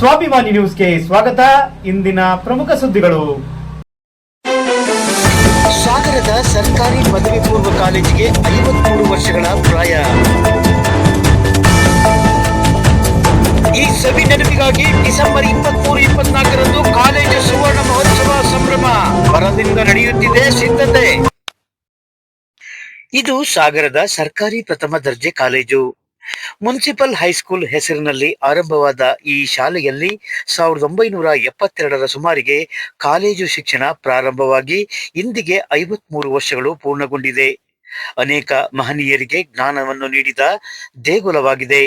ಸ್ವಾಭಿಮಾನಿ ನ್ಯೂಸ್ಗೆ ಸ್ವಾಗತ. ಇಂದಿನ ಪ್ರಮುಖ ಸುದ್ದಿಗಳು. ಸಾಗರದ ಸರ್ಕಾರಿ ಪದವಿ ಪೂರ್ವ ಕಾಲೇಜಿಗೆ 53 ವರ್ಷಗಳ ಪ್ರಾಯ. ಈ ಸವಿ ನೆನಪಿಗಾಗಿ ಡಿಸೆಂಬರ್ 23-24ರಂದು ಕಾಲೇಜು ಸುವರ್ಣ ಮಹೋತ್ಸವ ಸಂಭ್ರಮ ಭರದಿಂದ ನಡೆಯುತ್ತಿದೆ ಸಿದ್ಧತೆ. ಇದು ಸಾಗರದ ಸರ್ಕಾರಿ ಪ್ರಥಮ ದರ್ಜೆ ಕಾಲೇಜು. ಮುನ್ಸಿಪಲ್ ಹೈಸ್ಕೂಲ್ ಹೆಸರಿನಲ್ಲಿ ಆರಂಭವಾದ ಈ ಶಾಲೆಯಲ್ಲಿ 1972ರ ಸುಮಾರಿಗೆ ಕಾಲೇಜು ಶಿಕ್ಷಣ ಪ್ರಾರಂಭವಾಗಿ ಇಂದಿಗೆ 53 ವರ್ಷಗಳು ಪೂರ್ಣಗೊಂಡಿದೆ. ಅನೇಕ ಮಹನೀಯರಿಗೆ ಜ್ಞಾನವನ್ನು ನೀಡಿದ ದೇಗುಲವಾಗಿದೆ.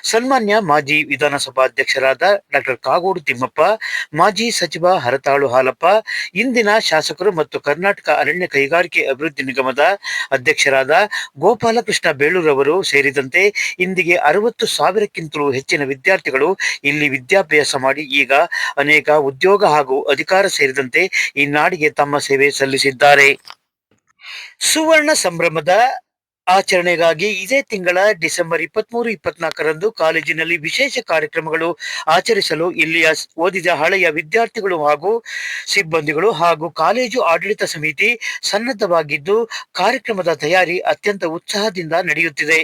ಸನ್ಮಾನ್ಯ ಮಾಜಿ ವಿಧಾನಸಭಾಧ್ಯಕ್ಷರಾದ ಡಾಕ್ಟರ್ ಕಾಗೋಡು ತಿಮ್ಮಪ್ಪ, ಮಾಜಿ ಸಚಿವ ಹರತಾಳು ಹಾಲಪ್ಪ, ಇಂದಿನ ಶಾಸಕರು ಮತ್ತು ಕರ್ನಾಟಕ ಅರಣ್ಯ ಕೈಗಾರಿಕೆ ಅಭಿವೃದ್ಧಿ ನಿಗಮದ ಅಧ್ಯಕ್ಷರಾದ ಗೋಪಾಲಕೃಷ್ಣ ಬೇಳೂರವರು ಸೇರಿದಂತೆ ಇಂದಿಗೆ 60,000ಕ್ಕಿಂತಲೂ ಹೆಚ್ಚಿನ ವಿದ್ಯಾರ್ಥಿಗಳು ಇಲ್ಲಿ ವಿದ್ಯಾಭ್ಯಾಸ ಮಾಡಿ ಈಗ ಅನೇಕ ಉದ್ಯೋಗ ಹಾಗೂ ಅಧಿಕಾರ ಸೇರಿದಂತೆ ಈ ನಾಡಿಗೆ ತಮ್ಮ ಸೇವೆ ಸಲ್ಲಿಸಿದ್ದಾರೆ. ಸುವರ್ಣ ಸಂಭ್ರಮದ ಆಚರಣೆಗಾಗಿ ಇದೇ ತಿಂಗಳ ಡಿಸೆಂಬರ್ 23-24ರಂದು ಕಾಲೇಜಿನಲ್ಲಿ ವಿಶೇಷ ಕಾರ್ಯಕ್ರಮಗಳು ಆಚರಿಸಲು ಇಲ್ಲಿಯ ಓದಿದ ಹಳೆಯ ವಿದ್ಯಾರ್ಥಿಗಳು ಹಾಗೂ ಸಿಬ್ಬಂದಿಗಳು ಹಾಗೂ ಕಾಲೇಜು ಆಡಳಿತ ಸಮಿತಿ ಸನ್ನದ್ಧವಾಗಿದ್ದು ಕಾರ್ಯಕ್ರಮದ ತಯಾರಿ ಅತ್ಯಂತ ಉತ್ಸಾಹದಿಂದ ನಡೆಯುತ್ತಿದೆ.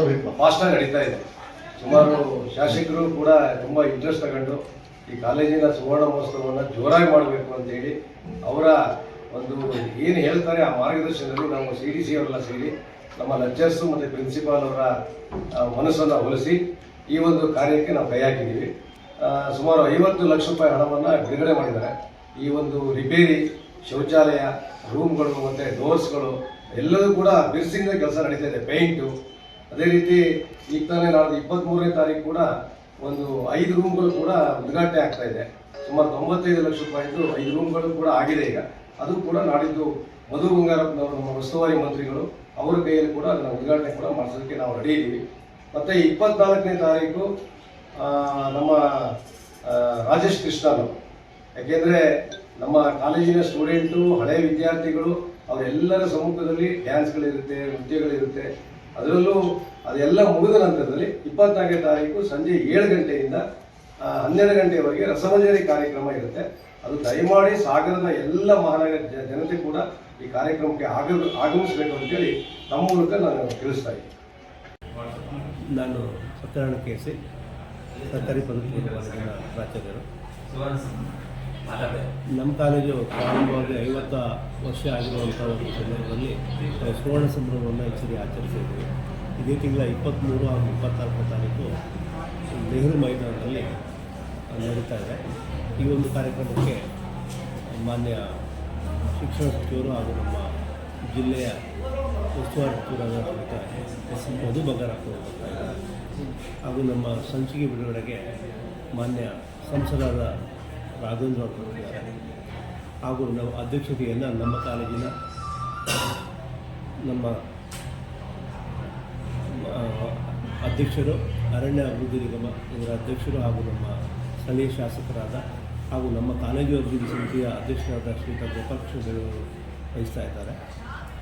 ತುಂಬ ಫಾಸ್ಟಾಗಿ ನಡೀತಾ ಇದೆ. ಸುಮಾರು ಶಾಸಕರು ಕೂಡ ತುಂಬ ಇಂಟ್ರೆಸ್ಟ್ ತಗೊಂಡು ಈ ಕಾಲೇಜಿನ ಸುವರ್ಣ ಮಹೋತ್ಸವವನ್ನು ಜೋರಾಗಿ ಮಾಡಬೇಕು ಅಂತೇಳಿ ಅವರ ಒಂದು ಏನು ಹೇಳ್ತಾರೆ ಆ ಮಾರ್ಗದರ್ಶನದಲ್ಲಿ ನಾವು CDC ಅವರೆಲ್ಲ ಸೇರಿ ನಮ್ಮ ಲೆಕ್ಚರ್ಸು ಮತ್ತು ಪ್ರಿನ್ಸಿಪಾಲ್ ಅವರ ಮನಸ್ಸನ್ನು ಹೋಲಿಸಿ ಈ ಒಂದು ಕಾರ್ಯಕ್ಕೆ ನಾವು ಕೈ ಹಾಕಿದ್ದೀವಿ. ಸುಮಾರು 50 ಲಕ್ಷ ರೂಪಾಯಿ ಹಣವನ್ನು ಬಿಡುಗಡೆ ಮಾಡಿದ್ದಾರೆ. ಈ ಒಂದು ರಿಪೇರಿ, ಶೌಚಾಲಯ, ರೂಮ್ಗಳು ಮತ್ತು ಡೋರ್ಸ್ಗಳು ಎಲ್ಲದೂ ಕೂಡ ಬಿರ್ಸಿಂಗ್ ಕೆಲಸ ನಡೀತಾ ಇದೆ. ಪೇಂಟು ಅದೇ ರೀತಿ ಈಗ ತಾನೇ ನಾಳೆ 23ನೇ ತಾರೀಕು ಕೂಡ ಒಂದು 5 ರೂಮ್ಗಳು ಕೂಡ ಉದ್ಘಾಟನೆ ಆಗ್ತಾ ಇದೆ. ಸುಮಾರು 95 ಲಕ್ಷ ರೂಪಾಯಿದು 5 ರೂಮ್ಗಳು ಕೂಡ ಆಗಿದೆ. ಈಗ ಅದು ಕೂಡ ನಾಡಿದ್ದು ಮಧು ಬಂಗಾರಪ್ಪನವರು ನಮ್ಮ ಉಸ್ತುವಾರಿ ಮಂತ್ರಿಗಳು ಅವರ ಕೈಯಲ್ಲಿ ಕೂಡ ಅದನ್ನು ಉದ್ಘಾಟನೆ ಕೂಡ ಮಾಡಿಸೋದಕ್ಕೆ ನಾವು ರೆಡಿ ಇದ್ದೀವಿ. ಮತ್ತು 24ನೇ ತಾರೀಕು ನಮ್ಮ ರಾಜೇಶ್ ಕೃಷ್ಣನು, ಯಾಕೆಂದರೆ ನಮ್ಮ ಕಾಲೇಜಿನ ಸ್ಟೂಡೆಂಟು ಹಳೆಯ ವಿದ್ಯಾರ್ಥಿಗಳು ಅವರೆಲ್ಲರ ಸಮ್ಮುಖದಲ್ಲಿ ಡ್ಯಾನ್ಸ್ಗಳಿರುತ್ತೆ, ನೃತ್ಯಗಳಿರುತ್ತೆ. ಅದರಲ್ಲೂ ಅದೆಲ್ಲ ಮುಗಿದ ನಂತರದಲ್ಲಿ 24ನೇ ತಾರೀಕು ಸಂಜೆ 7 ಗಂಟೆಯಿಂದ 12 ಗಂಟೆಯವರೆಗೆ ರಸಮಂಜರಿ ಕಾರ್ಯಕ್ರಮ ಇರುತ್ತೆ. ಅದು ದಯಮಾಡಿ ಸಾಗರದ ಎಲ್ಲ ಮಹಾನಗರ ಜನತೆ ಕೂಡ ಈ ಕಾರ್ಯಕ್ರಮಕ್ಕೆ ಆಗಮಿಸಬೇಕು ಅಂತೇಳಿ ತಮ್ಮ ಮೂಲಕ ನಾನು ತಿಳಿಸ್ತಾ ಇದ್ದೀನಿ. ನಾನು ಸತ್ಯನಾರಾಯಣ KC ಸರ್ಕಾರಿ ಪದವಿ ಪೂರ್ವ ಕಾಲೇಜಿನ ಪ್ರಾಚಾರ್ಯರು. ನಮ್ಮ ಕಾಲೇಜು ಪ್ರಾರಂಭವಾಗಿ 50 ವರ್ಷ ಆಗಿರುವಂಥ ಒಂದು ಸಂದರ್ಭದಲ್ಲಿ ಸುವರ್ಣ ಸಂಭ್ರಮವನ್ನು ಈ ಸರಿ ಆಚರಿಸಿದ್ವಿ. ಇದೇ ತಿಂಗಳ 23 ಹಾಗೂ 24ನೇ ತಾರೀಕು ನೆಹರು ಮೈದಾನದಲ್ಲಿ ನಡೀತಾ ಇದೆ. ಈ ಒಂದು ಕಾರ್ಯಕ್ರಮಕ್ಕೆ ಮಾನ್ಯ ಶಿಕ್ಷಣ ಸಚಿವರು ಹಾಗೂ ನಮ್ಮ ಜಿಲ್ಲೆಯ ಉಸ್ತುವಾರಿ ಸಚಿವರಾದ ಮಧು ಬಂಗಾರಪ್ಪನವರು ಬರ್ತಾ ಇದ್ದಾರೆ. ಹಾಗೂ ನಮ್ಮ ಸಂಚಿಕೆ ಬಿಡುಗಡೆಗೆ ಮಾನ್ಯ ಸಂಸದರಾದ ರಾಘವೇಂದ್ರ ಅವರು ಬರ್ತಿದ್ದಾರೆ. ಹಾಗೂ ನಾವು ಅಧ್ಯಕ್ಷತೆಯನ್ನು ನಮ್ಮ ಕಾಲೇಜಿನ ನಮ್ಮ ಅಧ್ಯಕ್ಷರು, ಅರಣ್ಯ ಅಭಿವೃದ್ಧಿ ನಿಗಮ ಇದರ ಅಧ್ಯಕ್ಷರು ಹಾಗೂ ನಮ್ಮ ಸ್ಥಳೀಯ ಶಾಸಕರಾದ ಹಾಗೂ ನಮ್ಮ ಕಾಲೇಜು ಅಭಿವೃದ್ಧಿ ಸಮಿತಿಯ ಅಧ್ಯಕ್ಷರಾದ ಶ್ರೀಯುತ ಗೋಪಾಲಕೃಷ್ಣ ಬೇಳೂರು ವಹಿಸ್ತಾ ಇದ್ದಾರೆ.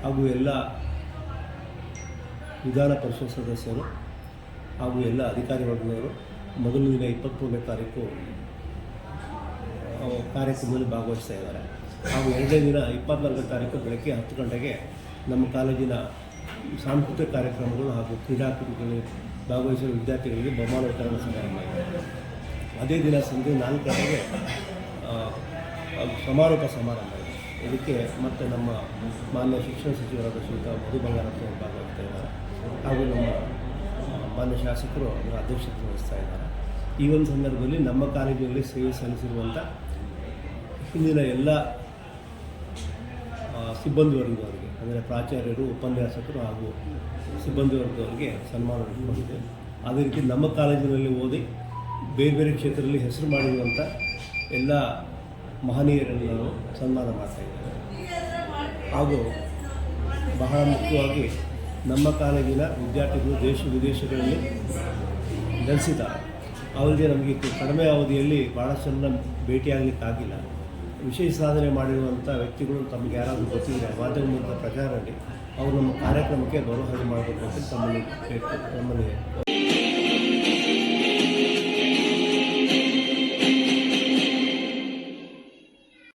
ಹಾಗೂ ಎಲ್ಲ ವಿಧಾನ ಪರಿಷತ್ ಸದಸ್ಯರು ಹಾಗೂ ಎಲ್ಲ ಅಧಿಕಾರಿ ವರ್ಗದವರು ಮೊದಲ ದಿನ 23ನೇ ತಾರೀಕು ಕಾರ್ಯಕ್ರಮದಲ್ಲಿ ಭಾಗವಹಿಸ್ತಾ ಇದ್ದಾರೆ. ಹಾಗೂ ಎರಡನೇ ದಿನ 24ನೇ ತಾರೀಕು ಬೆಳಗ್ಗೆ 10 ಗಂಟೆಗೆ ನಮ್ಮ ಕಾಲೇಜಿನ ಸಾಂಸ್ಕೃತಿಕ ಕಾರ್ಯಕ್ರಮಗಳು ಹಾಗೂ ಕ್ರೀಡಾಕೂಟಗಳಲ್ಲಿ ಭಾಗವಹಿಸುವ ವಿದ್ಯಾರ್ಥಿಗಳಿಗೆ ಬಹುಮಾನ ವಿತರಣಾ ಸಮಾರಂಭ ಇದೆ. ಅದೇ ದಿನ ಸಂಜೆ 4 ಗಂಟೆಗೆ ಸಮಾರೋಪ ಸಮಾರಂಭ ಇದೆ. ಇದಕ್ಕೆ ಮತ್ತು ನಮ್ಮ ಮಾನ್ಯ ಶಿಕ್ಷಣ ಸಚಿವರಾದ ಶ್ರೀಯುತ ಮಧು ಬಂಗಾರಪ್ಪ ಅವರು ಭಾಗವಹಿಸ್ತಾ ಇದ್ದಾರೆ. ಹಾಗೂ ನಮ್ಮ ಮಾನ್ಯ ಶಾಸಕರು ಅದರ ಅಧ್ಯಕ್ಷತೆ ವಹಿಸ್ತಾ ಇದ್ದಾರೆ. ಈ ಒಂದು ಸಂದರ್ಭದಲ್ಲಿ ನಮ್ಮ ಕಾಲೇಜಿನಲ್ಲಿ ಸೇವೆ ಸಲ್ಲಿಸಿರುವಂಥ ಹಿಂದಿನ ಎಲ್ಲ ಸಿಬ್ಬಂದಿ ವರ್ಗದವರಿಗೆ, ಅಂದರೆ ಪ್ರಾಚಾರ್ಯರು, ಉಪನ್ಯಾಸಕರು ಹಾಗೂ ಸಿಬ್ಬಂದಿ ವರ್ಗದವರಿಗೆ ಸನ್ಮಾನ ನೀಡಿಕೊಂಡಿದೆ. ಅದೇ ರೀತಿ ನಮ್ಮ ಕಾಲೇಜಿನಲ್ಲಿ ಓದಿ ಬೇರೆ ಬೇರೆ ಕ್ಷೇತ್ರದಲ್ಲಿ ಹೆಸರು ಮಾಡಿರುವಂಥ ಎಲ್ಲ ಮಹನೀಯರನ್ನು ನಾವು ಸನ್ಮಾನ ಮಾಡ್ತಾಯಿದ್ದೇವೆ. ಹಾಗೂ ಬಹಳ ಮುಖ್ಯವಾಗಿ ನಮ್ಮ ಕಾಲೇಜಿನ ವಿದ್ಯಾರ್ಥಿಗಳು ದೇಶ ವಿದೇಶಗಳಲ್ಲಿ ನೆಲೆಸಿದ್ದಾರೆ. ಅವರಿಗೆ ನಮಗೆ ಕಡಿಮೆ ಅವಧಿಯಲ್ಲಿ ಭಾಳಷ್ಟು ಜನ ಭೇಟಿಯಾಗಲಿಕ್ಕಾಗಿಲ್ಲ. ವಿಶೇಷ ಸಾಧನೆ ಮಾಡಿರುವಂಥ ವ್ಯಕ್ತಿಗಳು ತಮಗೆ ಯಾರಾದರೂ ಗೊತ್ತಿದ್ದರೆ ಮಾಧ್ಯಮದ ಪ್ರಚಾರದಲ್ಲಿ ಅವರು ನಮ್ಮ ಕಾರ್ಯಕ್ರಮಕ್ಕೆ ಬರೋ ಹಾಗೆ ಮಾಡಬೇಕು ಅಂತ ನಮ್ಮಲ್ಲಿ